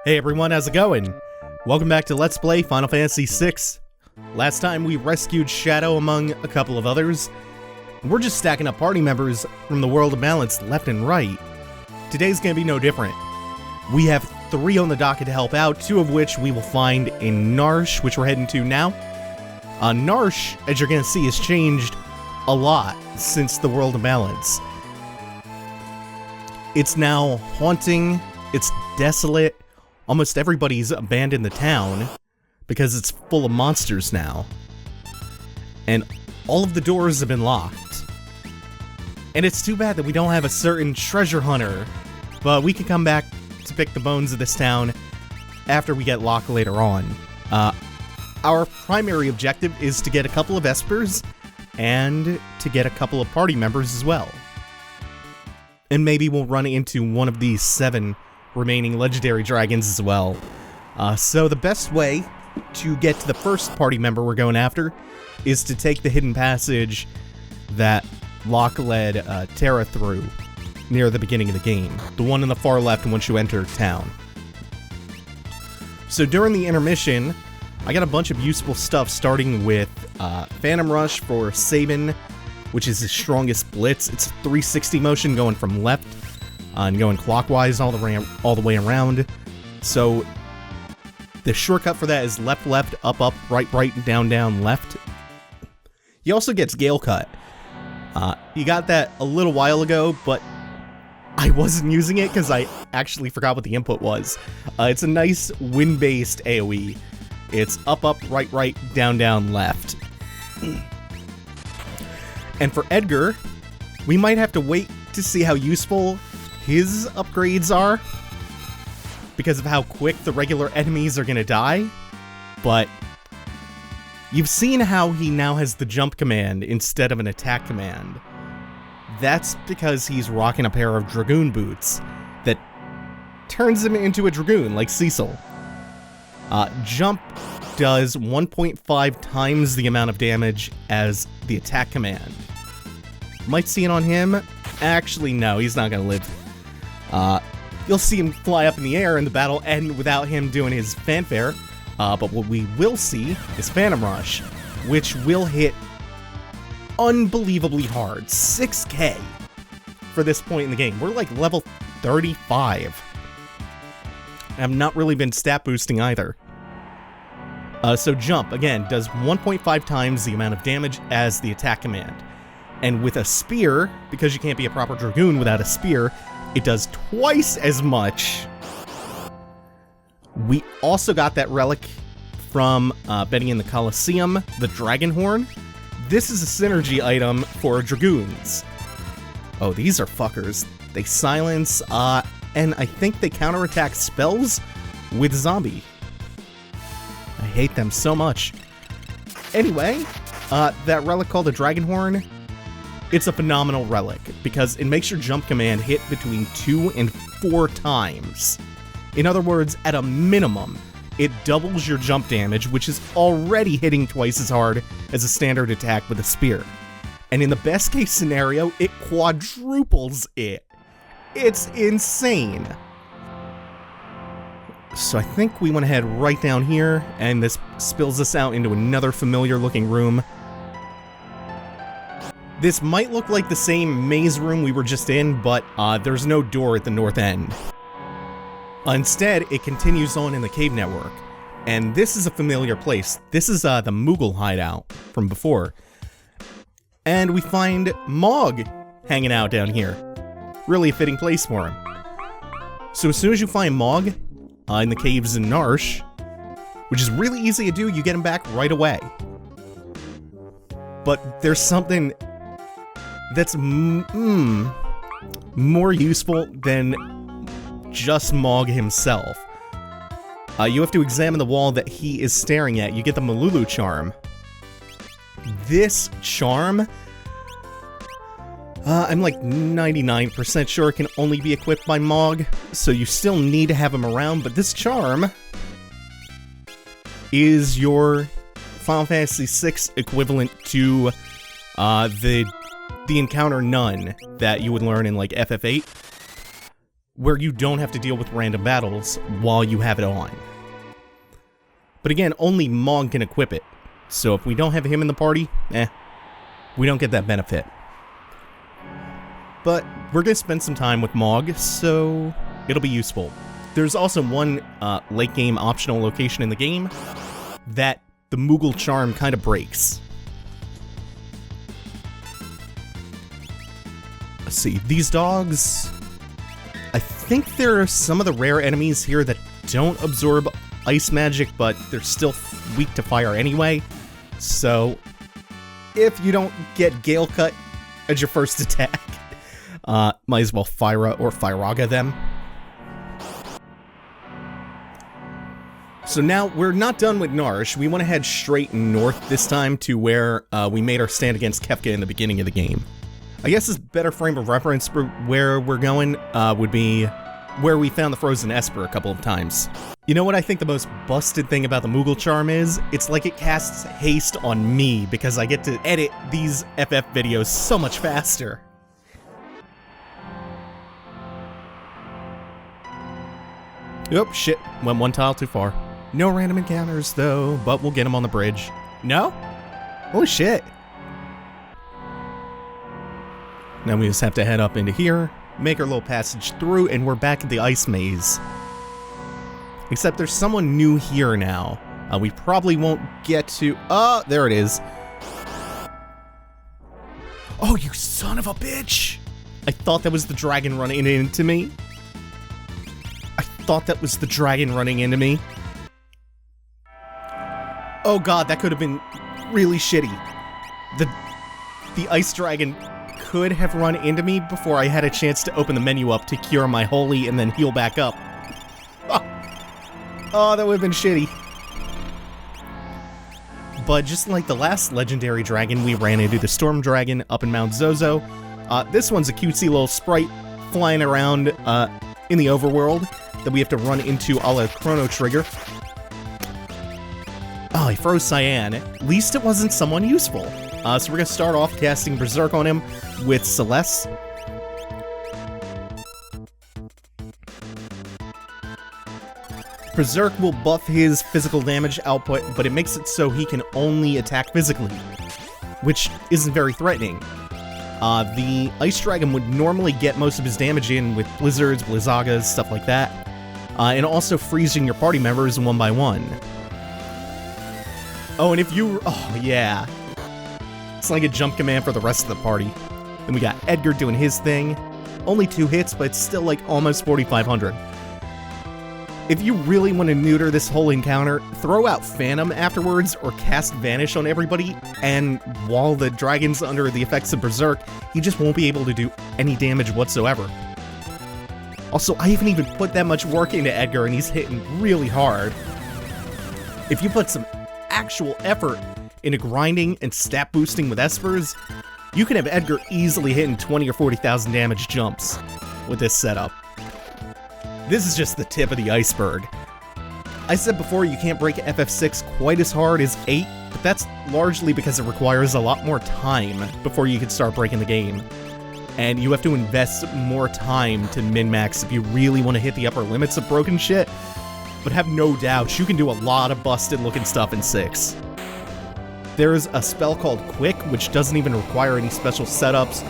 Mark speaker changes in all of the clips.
Speaker 1: Hey everyone, how's it going? Welcome back to Let's Play Final Fantasy VI. Last time we rescued Shadow among a couple of others. We're just stacking up party members from the World of Balance left and right. Today's gonna be no different. We have 3 on the docket to help out, 2 of which we will find in Narshe, which we're heading to now. Narshe, as you're gonna see, has changed a lot since the World of Balance. It's now haunting, it's desolate. Almost everybody's abandoned the town because it's full of monsters now. And all of the doors have been locked. And it's too bad that we don't have a certain treasure hunter, but we can come back to pick the bones of this town after we get Locke later on. Our primary objective is to get a couple of Espers and to get a couple of party members as well. And maybe we'll run into one of these 7 remaining legendary dragons as well. So the best way to get to the first party member we're going after is to take the hidden passage that Locke led Terra through near the beginning of the game. The one on the far left once you enter town. So during the intermission, I got a bunch of useful stuff, starting with Phantom Rush for Sabin, which is his strongest blitz. It's a 360 motion going from left and going clockwise all the way around. So the shortcut for that is left, left, up, up, right, right, down, down, left. He also gets Gale Cut. You got that a little while ago, but I wasn't using it because I actually forgot what the input was. It's a nice wind-based AoE. It's up, up, right, right, down, down, left. And for Edgar, we might have to wait to see how useful his upgrades are because of how quick the regular enemies are gonna die. But you've seen how he now has the jump command instead of an attack command. That's because he's rocking a pair of Dragoon boots that turns him into a Dragoon, like Cecil. Jump does 1.5 times the amount of damage as the attack command. Might see it on him. Actually, no, he's not gonna live. You'll see him fly up in the air and the battle end without him doing his fanfare. But what we will see is Phantom Rush, which will hit unbelievably hard. 6k for this point in the game. We're like level 35. I've not really been stat boosting either. So Jump, again, does 1.5 times the amount of damage as the attack command. And with a spear, because you can't be a proper Dragoon without a spear, it does twice as much. We also got that relic from betting in the Colosseum, the Dragon Horn. This is a synergy item for Dragoons. Oh, these are fuckers. They silence, and I think they counterattack spells with zombie. I hate them so much. Anyway, that relic called the Dragon Horn, it's a phenomenal relic because it makes your jump command hit between 2 and 4 times. In other words, at a minimum, it doubles your jump damage, which is already hitting twice as hard as a standard attack with a spear. And in the best case scenario, it quadruples it. It's insane. So I think we went ahead right down here, and this spills us out into another familiar looking room. This might look like the same maze room we were just in, but there's no door at the north end. Instead, it continues on in the cave network. And this is a familiar place. This is the Moogle hideout from before. And we find Mog hanging out down here. Really a fitting place for him. So as soon as you find Mog in the caves in Narshe, which is really easy to do, you get him back right away. But there's something that's more useful than just Mog himself. You have to examine the wall that he is staring at. You get the Malulu charm. This charm, I'm like 99% sure it can only be equipped by Mog, so you still need to have him around, but this charm is your Final Fantasy VI equivalent to the encounter Nun that you would learn in like FF8. where you don't have to deal with random battles while you have it on. But again, only Mog can equip it. So if we don't have him in the party, we don't get that benefit. But we're going to spend some time with Mog, so it'll be useful. There's also one late game optional location in the game that the Moogle charm kind of breaks. Let's see, these dogs, I think there are some of the rare enemies here that don't absorb ice magic, but they're still weak to fire anyway. So if you don't get Gale Cut as your first attack, might as well Fyra or Fyraga them. So now we're not done with Narshe. We want to head straight north this time to where we made our stand against Kefka in the beginning of the game. I guess a better frame of reference for where we're going would be where we found the Frozen Esper a couple of times. You know what I think the most busted thing about the Moogle charm is? It's like it casts haste on me because I get to edit these FF videos so much faster. Oh, shit. Went one tile too far. No random encounters, though, but we'll get them on the bridge. No? Holy shit. Now we just have to head up into here, make our little passage through, and we're back at the ice maze. Except there's someone new here now. We probably won't get to... Oh, there it is. Oh, you son of a bitch! I thought that was the dragon running into me. Thought that was the dragon running into me. Oh god, that could have been really shitty. The ice dragon could have run into me before I had a chance to open the menu up to cure my holy and then heal back up. Oh, that would have been shitty. But just like the last legendary dragon, we ran into the storm dragon up in Mount Zozo. This one's a cutesy little sprite flying around in the overworld that we have to run into a la Chrono Trigger. Oh, he froze Cyan. At least it wasn't someone useful. So we're going to start off casting Berserk on him with Celeste. Berserk will buff his physical damage output, but it makes it so he can only attack physically, which isn't very threatening. The Ice Dragon would normally get most of his damage in with Blizzards, Blizzagas, stuff like that. And also freezing your party members one by one. Oh, and if you... Oh, yeah. It's like a jump command for the rest of the party. Then we got Edgar doing his thing. Only 2 hits, but it's still like almost 4,500. If you really want to neuter this whole encounter, throw out Phantom afterwards or cast Vanish on everybody, and while the dragon's under the effects of Berserk, he just won't be able to do any damage whatsoever. Also, I haven't even put that much work into Edgar and he's hitting really hard. If you put some actual effort into grinding and stat boosting with Espers, you can have Edgar easily hitting 20 or 40,000 damage jumps with this setup. This is just the tip of the iceberg. I said before you can't break FF6 quite as hard as 8, but that's largely because it requires a lot more time before you can start breaking the game. And you have to invest more time to min-max if you really want to hit the upper limits of broken shit. But have no doubt, you can do a lot of busted-looking stuff in 6. There's a spell called Quick, which doesn't even require any special setups.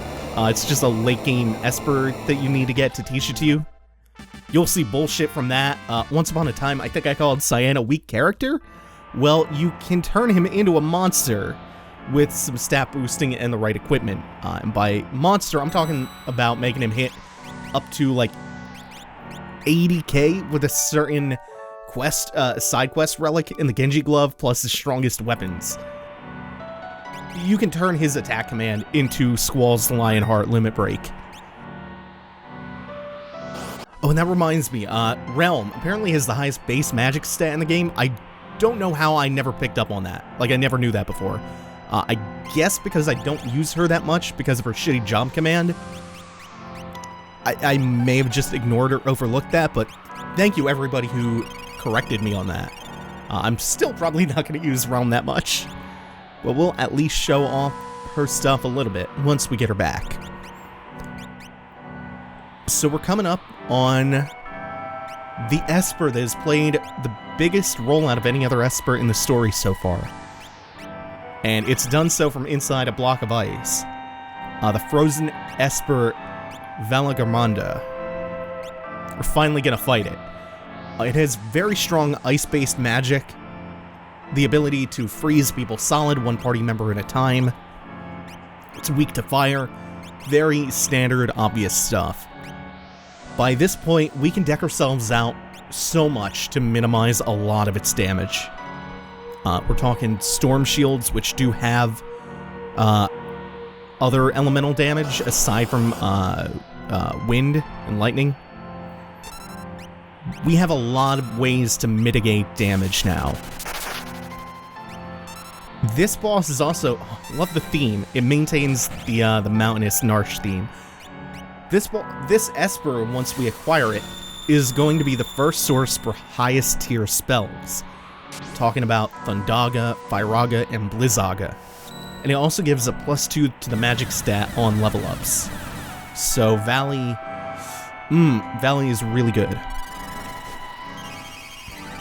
Speaker 1: It's just a late-game Esper that you need to get to teach it to you. You'll see bullshit from that. Once upon a time, I think I called Cyan a weak character. Well, you can turn him into a monster with some stat boosting and the right equipment. And by monster, I'm talking about making him hit up to like 80k with a certain quest, side quest relic in the Genji glove plus his strongest weapons. You can turn his attack command into Squall's Lionheart Limit Break. Oh, and that reminds me, Realm apparently has the highest base magic stat in the game. I don't know how I never picked up on that. Like, I never knew that before. I guess because I don't use her that much because of her shitty jump command. I may have just ignored or overlooked that, but thank you everybody who corrected me on that. I'm still probably not going to use Realm that much, but we'll at least show off her stuff a little bit once we get her back. So we're coming up on the Esper that has played the biggest role out of any other Esper in the story so far. And it's done so from inside a block of ice. The frozen Esper Valagamanda. We're finally gonna fight it. It has very strong ice-based magic, the ability to freeze people solid, one party member at a time. It's weak to fire. Very standard, obvious stuff. By this point, we can deck ourselves out so much to minimize a lot of its damage. We're talking storm shields, which do have other elemental damage aside from wind and lightning. We have a lot of ways to mitigate damage now. This boss is also... Oh, I love the theme. It maintains the mountainous Narshe theme. This Esper, once we acquire it, is going to be the first source for highest tier spells. Talking about Thundaga, Firaga, and Blizzaga. And it also gives a +2 to the magic stat on level ups. So Valley is really good.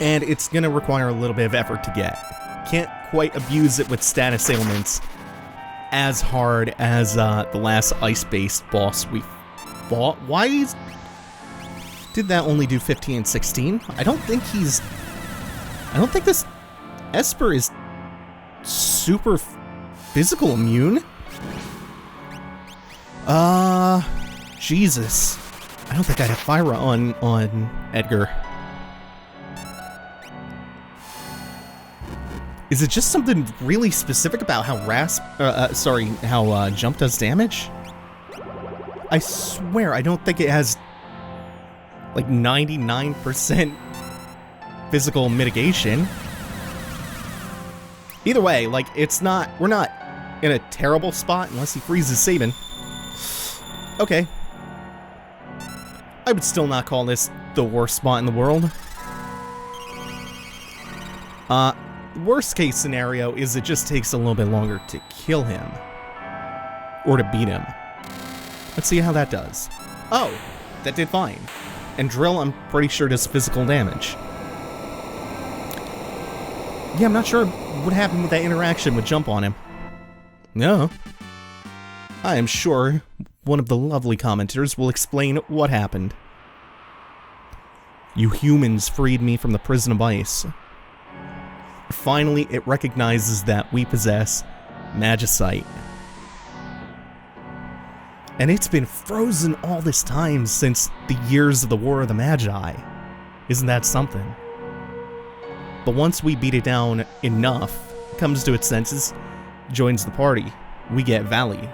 Speaker 1: And it's gonna require a little bit of effort to get. Can't quite abuse it with status ailments as hard as the last ice-based boss we fought. Why did that only do 15 and 16? I don't think this Esper is super physical immune. Jesus. I don't think I have Fyra on Edgar. Is it just something really specific about how Jump does damage? I swear, I don't think it has like 99% physical mitigation. Either way, like, we're not in a terrible spot unless he freezes Sabin. Okay. I would still not call this the worst spot in the world. Worst case scenario is it just takes a little bit longer to kill him. Or to beat him. Let's see how that does. Oh, that did fine. And Drill, I'm pretty sure, does physical damage. Yeah, I'm not sure what happened with that interaction with Jump on him. No. I am sure one of the lovely commenters will explain what happened. You humans freed me from the prison of ice. Finally, it recognizes that we possess Magicite. And it's been frozen all this time since the years of the War of the Magi. Isn't that something? But once we beat it down enough, it comes to its senses, joins the party, we get Valagamanda.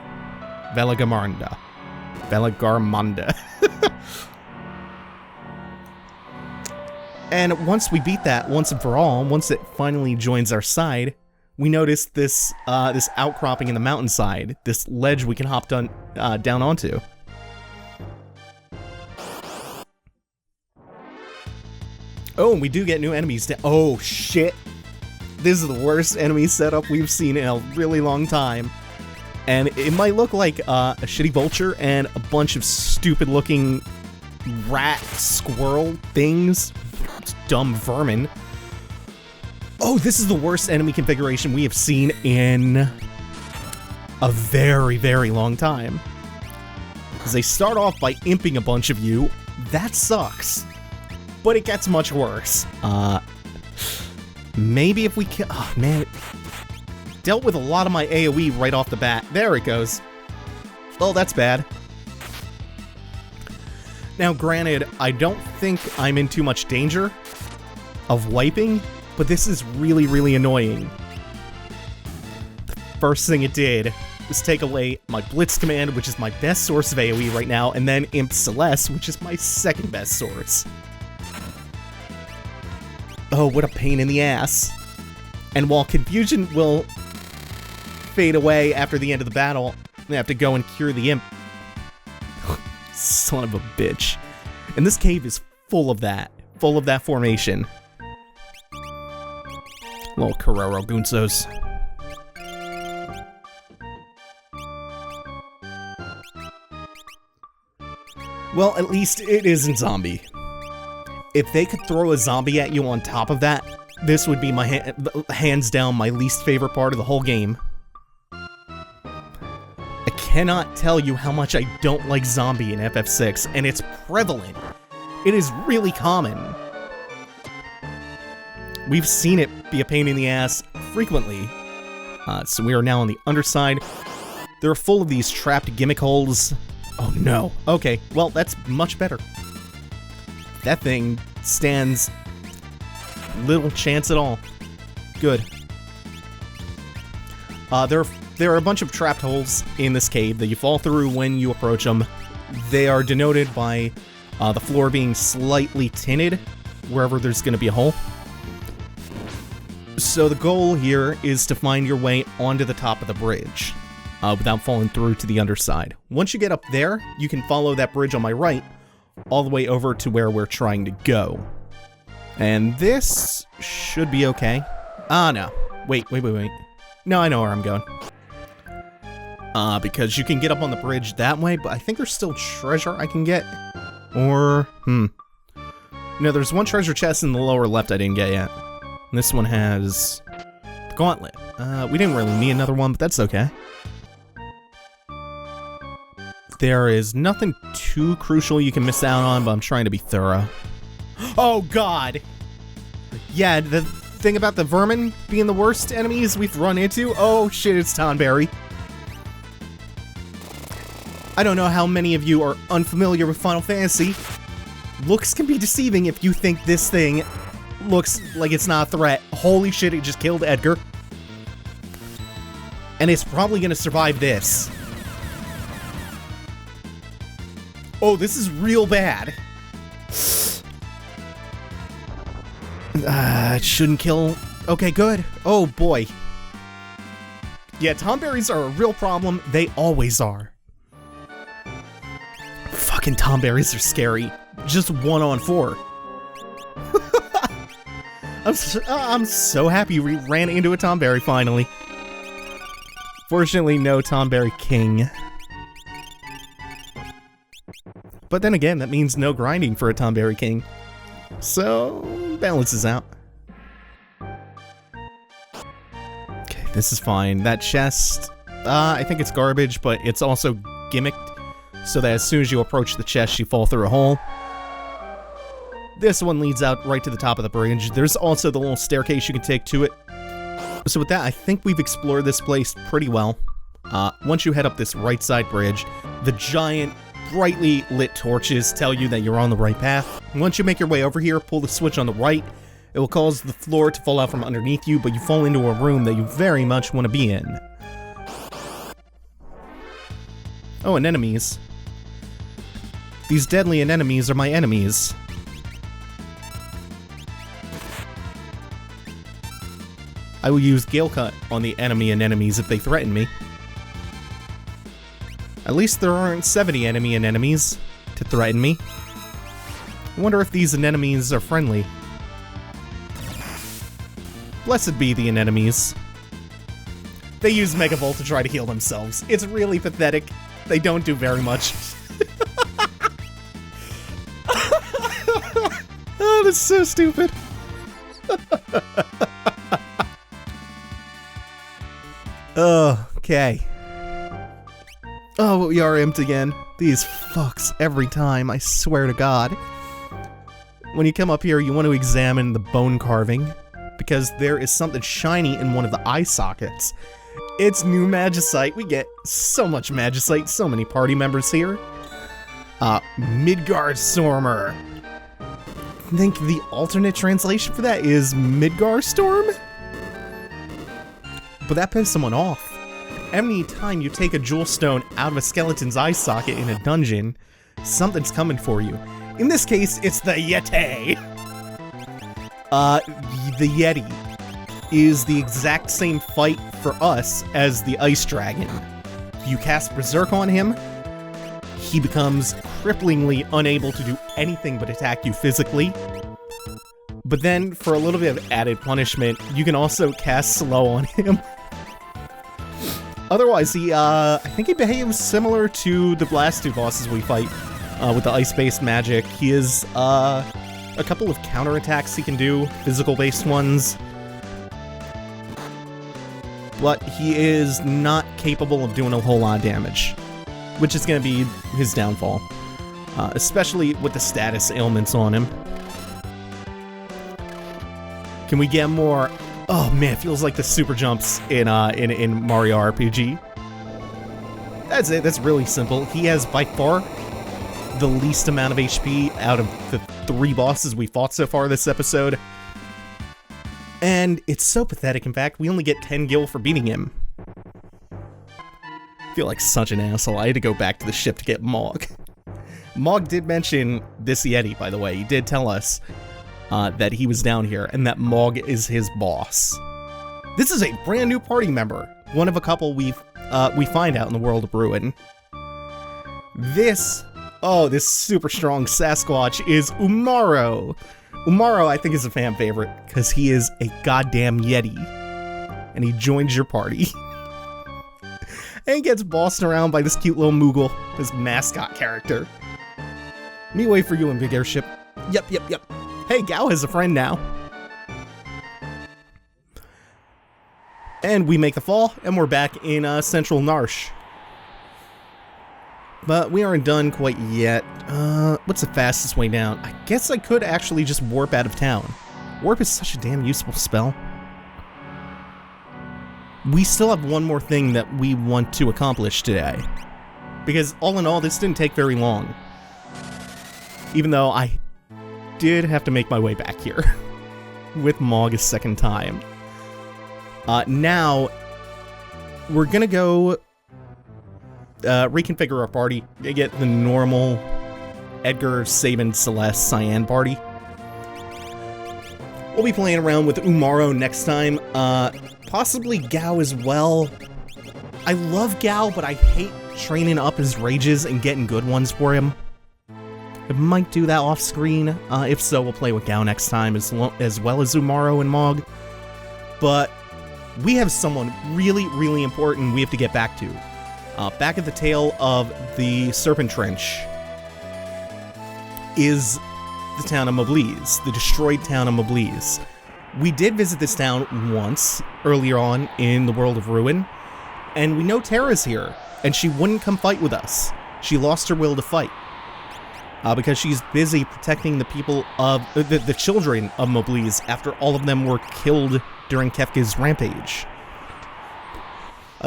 Speaker 1: And once we beat that once and for all, once it finally joins our side, we notice this this outcropping in the mountainside, this ledge we can hop down onto. Oh, and we do get new enemies. Oh shit! This is the worst enemy setup we've seen in a really long time, and it might look like a shitty vulture and a bunch of stupid-looking rat squirrel things. Dumb vermin. Oh, this is the worst enemy configuration we have seen in a very, very long time. Because they start off by imping a bunch of you. That sucks. But it gets much worse. Maybe if we kill... Oh, man. Dealt with a lot of my AoE right off the bat. There it goes. Oh, that's bad. Now, granted, I don't think I'm in too much danger of wiping, but this is really, really annoying. The first thing it did was take away my Blitz command, which is my best source of AoE right now, and then Imp Celeste, which is my second best source. Oh, what a pain in the ass. And while confusion will fade away after the end of the battle, I have to go and cure the Imp. Son of a bitch. And this cave is full of that formation. Little Carrero Gunsos. Well, at least it isn't zombie. If they could throw a zombie at you on top of that, this would be my hands down my least favorite part of the whole game. I cannot tell you how much I don't like zombie in FF6, and it's prevalent. It is really common. We've seen it be a pain in the ass frequently. So we are now on the underside. They're full of these trapped gimmick holes. Oh no. Okay, well, that's much better. That thing stands little chance at all. Good. There are a bunch of trapped holes in this cave that you fall through when you approach them. They are denoted by the floor being slightly tinted wherever there's going to be a hole. So the goal here is to find your way onto the top of the bridge without falling through to the underside. Once you get up there, you can follow that bridge on my right all the way over to where we're trying to go. And this should be okay. Ah, no. Wait. No, I know where I'm going. Because you can get up on the bridge that way, but I think there's still treasure I can get. Or, No, there's one treasure chest in the lower left I didn't get yet. And this one has the gauntlet. We didn't really need another one, but that's okay. There is nothing too crucial you can miss out on, but I'm trying to be thorough. Oh god! Yeah, the thing about the vermin being the worst enemies we've run into? Oh shit, it's Tonberry. I don't know how many of you are unfamiliar with Final Fantasy. Looks can be deceiving if you think this thing looks like it's not a threat. Holy shit, it just killed Edgar. And it's probably gonna survive this. Oh, this is real bad. It shouldn't kill. Okay, good. Oh boy. Yeah, Tomberries are a real problem. They always are. Fucking Tomberries are scary. Just 1-on-4. I'm so happy we ran into a Tomberry finally. Fortunately, no Tomberry King. But then again, that means no grinding for a Tomberry King. So, balances out. Okay, this is fine. That chest, I think it's garbage, but it's also gimmicked, so that as soon as you approach the chest, you fall through a hole. This one leads out right to the top of the bridge. There's also the little staircase you can take to it. So with that, I think we've explored this place pretty well. Once you head up this right side bridge, the giant brightly lit torches tell you that you're on the right path. Once you make your way over here, pull the switch on the right. It will cause the floor to fall out from underneath you, but you fall into a room that you very much want to be in. Oh, anemones. These deadly anemones are my enemies. I will use Gale Cut on the enemy anemones if they threaten me. At least there aren't 70 enemy anemones to threaten me. I wonder if these anemones are friendly. Blessed be the anemones. They use Mega Volt to try to heal themselves. It's really pathetic. They don't do very much. Oh, that's so stupid. Okay. Oh, we are imped again. These fucks every time, I swear to God. When you come up here, you want to examine the bone carving, because there is something shiny in one of the eye sockets. It's new Magicite. We get so much Magicite, so many party members here. Midgard Stormer. I think the alternate translation for that is Midgar Storm? But that pisses someone off. Any time you take a jewel stone out of a skeleton's eye socket in a dungeon, something's coming for you. In this case, it's the Yeti. The Yeti is the exact same fight for us as the Ice Dragon. You cast Berserk on him, he becomes cripplingly unable to do anything but attack you physically. But then, for a little bit of added punishment, you can also cast Slow on him. Otherwise, I think he behaves similar to the last two bosses we fight. with the ice-based magic. He has a couple of counterattacks he can do, physical-based ones. But he is not capable of doing a whole lot of damage, which is going to be his downfall. Especially with the status ailments on him. Can we get more? Oh man, it feels like the super jumps in Mario RPG. That's it. That's really simple. He has by far the least amount of HP out of the 3 bosses we fought so far this episode. And it's so pathetic. In fact, we only get 10 gil for beating him. I feel like such an asshole. I had to go back to the ship to get Mog. Mog did mention this Yeti, by the way. He did tell us that he was down here and that Mog is his boss. This is a brand new party member. One of a couple we find out in the world of Ruin. This super strong Sasquatch is Umaro. Umaro, I think, is a fan favorite because he is a goddamn Yeti. And he joins your party. And gets bossed around by this cute little Moogle, his mascot character. Me wait for you in Big Airship. Yep. Hey, Gao has a friend now. And we make the fall, and we're back in Central Narshe. But we aren't done quite yet. What's the fastest way down? I guess I could actually just warp out of town. Warp is such a damn useful spell. We still have one more thing that we want to accomplish today. Because all in all, this didn't take very long. Even though I did have to make my way back here. With Mog a second time. Now, we're gonna go reconfigure our party. Get the normal Edgar, Sabin, Celeste, Cyan party. We'll be playing around with Umaro next time. Possibly Gao as well. I love Gao, but I hate training up his rages and getting good ones for him. I might do that off screen. If so, we'll play with Gao next time as well as Umaro and Mog. But we have someone really, really important we have to get back to. Back at the tail of the Serpent Trench is the town of Mobliz, the destroyed town of Mobliz. We did visit this town once, earlier on in the world of Ruin, and we know Terra's here, and she wouldn't come fight with us. She lost her will to fight, because she's busy protecting the people of, the children of Mobliz after all of them were killed during Kefka's rampage.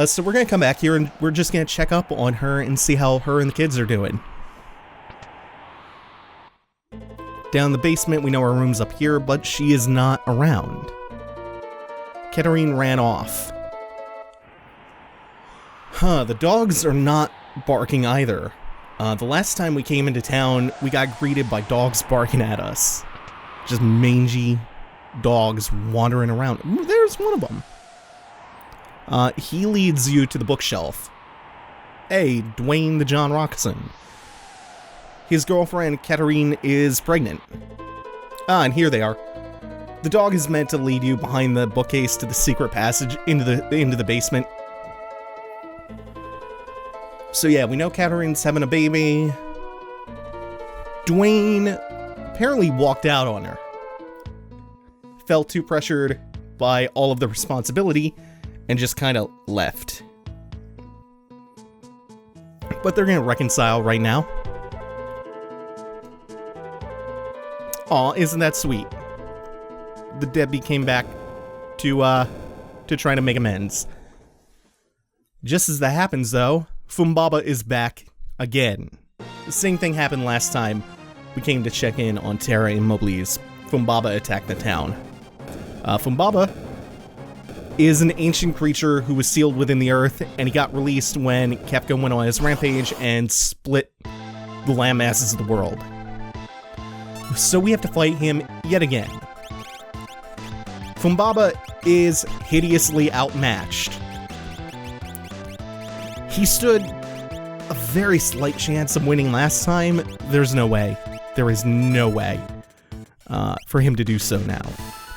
Speaker 1: So we're going to come back here, and we're just going to check up on her and see how her and the kids are doing. Down in the basement, we know her room's up here, but she is not around. Katarine ran off. The dogs are not barking either. The last time we came into town, we got greeted by dogs barking at us. Just mangy dogs wandering around. Ooh, there's one of them. He leads you to the bookshelf. Hey, Dwayne the John Rockson. His girlfriend, Katarine, is pregnant. And here they are. The dog is meant to lead you behind the bookcase to the secret passage into the basement. So yeah, we know Katarine's having a baby. Dwayne apparently walked out on her. Felt too pressured by all of the responsibility and just kind of left. But they're gonna reconcile right now. Aw, isn't that sweet? The Debbie came back to try to make amends. Just as that happens, though, Fumbaba is back again. The same thing happened last time we came to check in on Terra and Mobliz. Fumbaba attacked the town. Fumbaba is an ancient creature who was sealed within the earth, and he got released when Kefka went on his rampage and split the landmasses of the world. So we have to fight him yet again. Fumbaba is hideously outmatched. He stood a very slight chance of winning last time. There's no way. There is no way for him to do so now.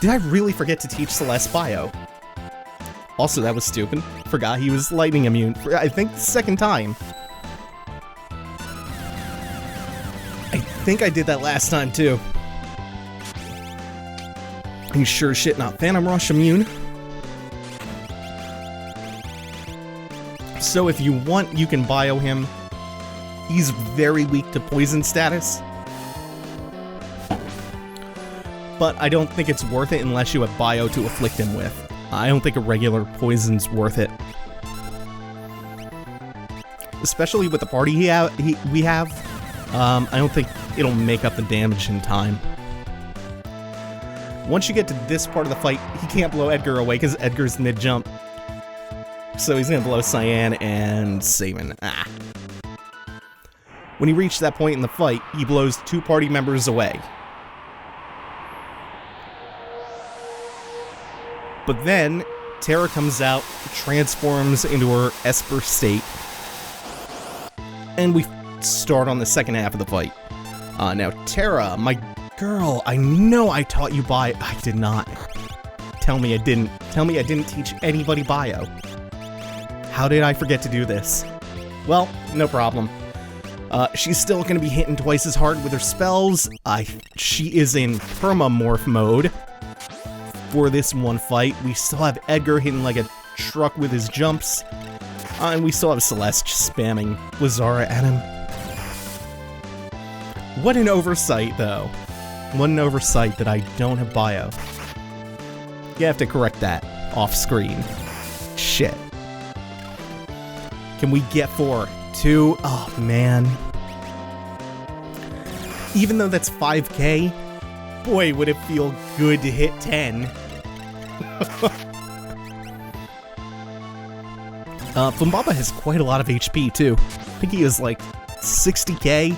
Speaker 1: Did I really forget to teach Celeste Bio? Also, that was stupid. Forgot he was lightning immune for, I think, the second time. think I did that last time, too. He's sure as shit not Phantom Rush immune. So if you want, you can bio him. He's very weak to poison status. But I don't think it's worth it unless you have bio to afflict him with. I don't think a regular poison's worth it. Especially with the party we have. I don't think it'll make up the damage in time. Once you get to this part of the fight, he can't blow Edgar away because Edgar's mid-jump. So he's gonna blow Cyan and Sabin. Ah. When he reached that point in the fight, he blows 2 party members away. But then, Terra comes out, transforms into her Esper state, and we start on the second half of the fight. Now, Terra, my girl, I know I taught you bio. I did not. Tell me I didn't. Tell me I didn't teach anybody bio. How did I forget to do this? Well, no problem. She's still gonna be hitting twice as hard with her spells. She is in permamorph mode for this one fight. We still have Edgar hitting like a truck with his jumps. And we still have Celeste spamming Lazara at him. What an oversight, though. What an oversight that I don't have bio. You have to correct that off-screen. Shit. Can we get 4? 2? Oh, man. Even though that's 5k, boy, would it feel good to hit 10. Fumbaba has quite a lot of HP, too. I think he has, like, 60k,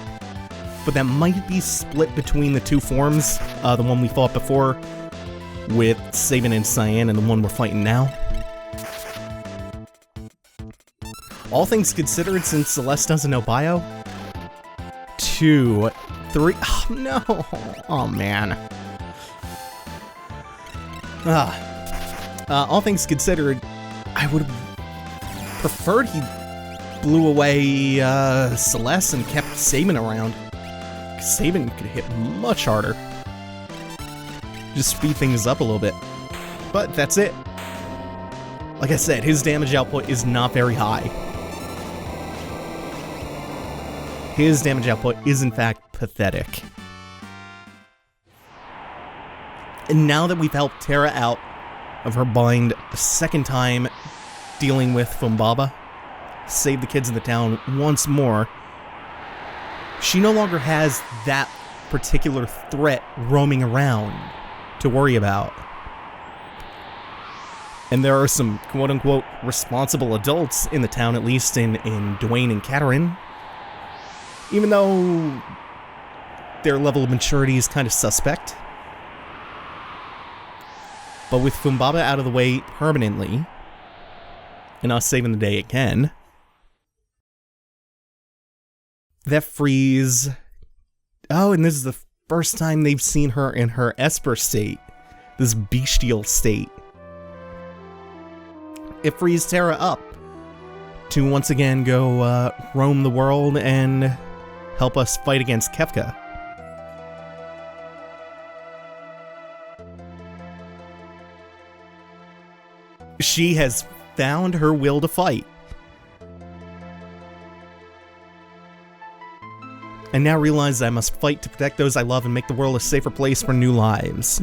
Speaker 1: but that might be split between the 2 forms, the one we fought before with Sabin and Cyan and the one we're fighting now. All things considered, since Celeste doesn't know bio, 2, 3, oh no, oh man. All things considered, I would have preferred he blew away Celeste and kept Sabin around. Sabin could hit much harder. Just speed things up a little bit. But that's it. Like I said, his damage output is not very high. His damage output is in fact pathetic. And now that we've helped Terra out of her bind a second time dealing with Fumbaba, save the kids in the town once more, she no longer has that particular threat roaming around to worry about. And there are some quote-unquote responsible adults in the town, at least in Dwayne and Katerin. Even though their level of maturity is kind of suspect. But with Fumbaba out of the way permanently, and us saving the day again, that frees... Oh, and this is the first time they've seen her in her Esper state. This bestial state. It frees Terra up to once again go roam the world and help us fight against Kefka. She has found her will to fight. I now realize I must fight to protect those I love and make the world a safer place for new lives.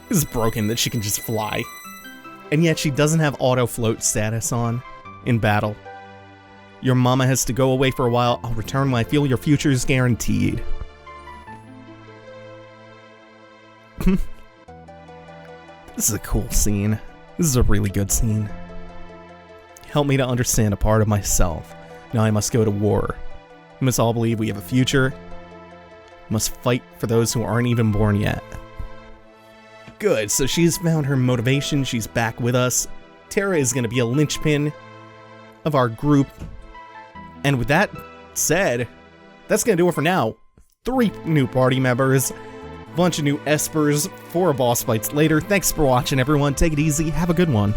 Speaker 1: It's broken that she can just fly. And yet she doesn't have auto float status on in battle. Your mama has to go away for a while. I'll return when I feel your future is guaranteed. This is a cool scene. This is a really good scene. Help me to understand a part of myself. Now I must go to war. We must all believe we have a future. We must fight for those who aren't even born yet. Good, so she's found her motivation, she's back with us. Terra is going to be a linchpin of our group. And with that said, that's going to do it for now. 3 new party members, bunch of new Espers, 4 boss fights later. Thanks for watching, everyone. Take it easy, have a good one.